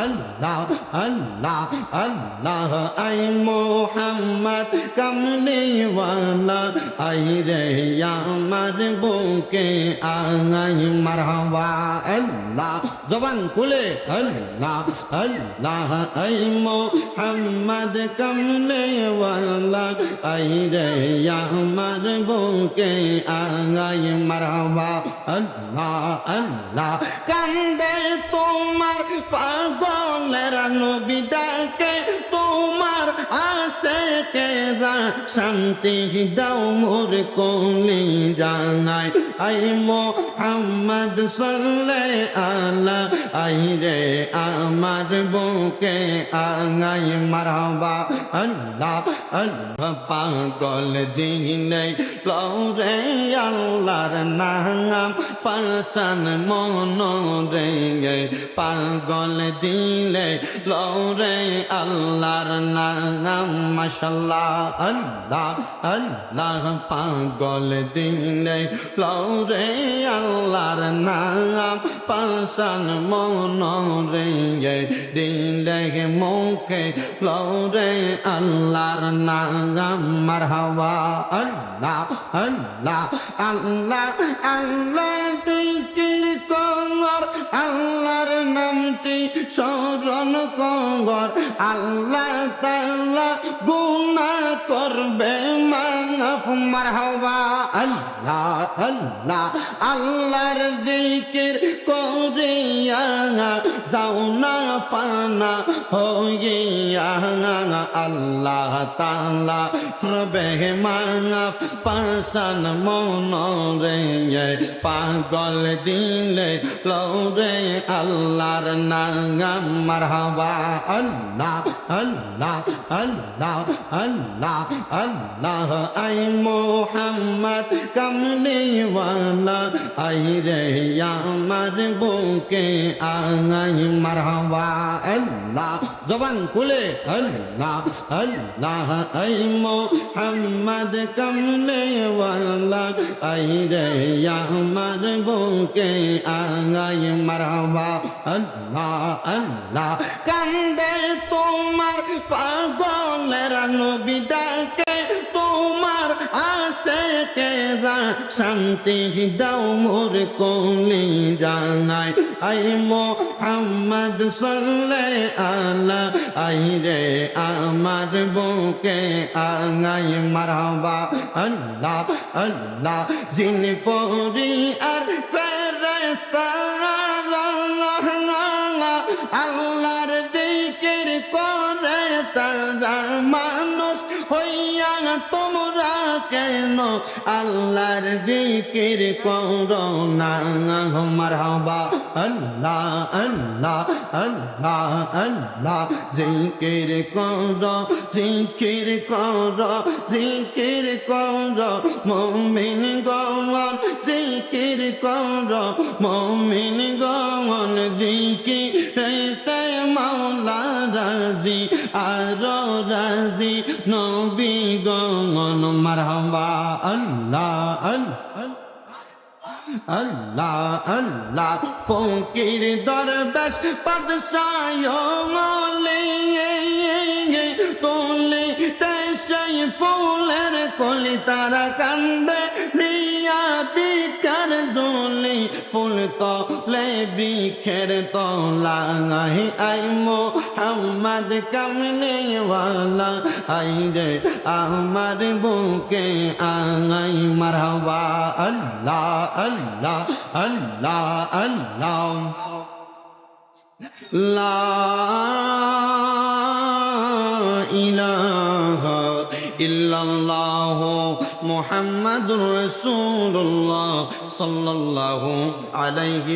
আল্লাহ আল্লাহ আল্লাহ I Mohammad কমলিওয়ালা I রে আমার বুকে আই মারহাবা আল্লাহ জবান খুলে আল্লাহ আল্লাহ আই মোহাম্মদ কমলিওয়ালা আই রে আমার বুকে আই মারহাবা আল্লাহ আল্লাহ কান্দে তোমার পাগলের নবী ডাকে তোমার আশিকেরা শান্তি দাও মোর কোলে জানাই আই মোহাম্মদ সাল্লাল্লাহু আলা আই রে আমার বুকে আই মারহাবা আল্লাহ আল্লাহ পাগল দিনে লরে আল্লাহর নাম পাশান মন রে পাগল দিলে লরে আল্লাহর নাম মাশাআল্লাহ আল্লাহ আল্লাহ পাগল দিলে লরে আল্লাহর নাম পাশান মন রে দিলে মুখে লরে আল্লাহর নাম মারহাবা আল্লাহ আল্লাহ আল্লাহ আল্লাহ জিকির কর আল্লাহর নামটি স্মরণ কর আল্লাহ তাআলা গুনাহ করবে মাফ মারহাবা আল্লাহ আল্লাহ আল্লাহর জিকির করিয়া যাও না পানা হইয়া আল্লাহ তাআলা করবে মাফ পাশান মন রে পাগল দিলে লরে আল্লাহর নাম মারহাবা আল্লাহ আল্লাহ আল্লাহ আল্লাহ আল্লাহ আই মোহাম্মদ কমলিওয়ালা আই রে আমার বুকে আই মারহাবা আল্লাহ জবান খুলে আল্লাহ আল্লাহ আই মোহাম্মদ কমলিওয়ালা আই রে আমার বুকে আই মারহাবা আল্লাহ আল্লাহ কান্দে তোমার পাগলের নবী ডাকে তোমার আশিকেরা শান্তি দাও মোর কোলে জানাই আই মোহাম্মদ সাল্লাল্লাহু আলা আই রে আমার বুকে আই মারহাবা আল্লাহ আল্লাহ জিন ফরি আর ফেরেশতারা আল্লাহর জিকির করে তারা মানুষ হইয়া তোমরা কেন আল্লাহর জিকির করো না মারহাবা আল্লাহ আল্লাহ আল্লাহ আল্লাহ জিকির করো জিকির করো জিকির করো মুমিন গণ জিকির করো মুমিন গণ জিকিরেতে মাওলা রাজি আর রাজি নবী গণ মারহাবা আল্লাহ আল্লাহ আল্লাহ আল্লাহ ফকির দরবেশ বাদশাহ তোলে সেই ফুলের কলি তারা কান্দে নিয়া বিকার জলি ফুল তলে বৃক্ষের তলায় আই মোহাম্মদ কমলিওয়ালা আই রে আমার বুকে আই মারহাবা আল্লাহ আল্লাহ আল্লাহ আল্লাহ লা ইলাহা ইল্লাল্লাহ মুহাম্মাদুর রাসূলুল্লাহ সাল্লাল্লাহু আলাইহি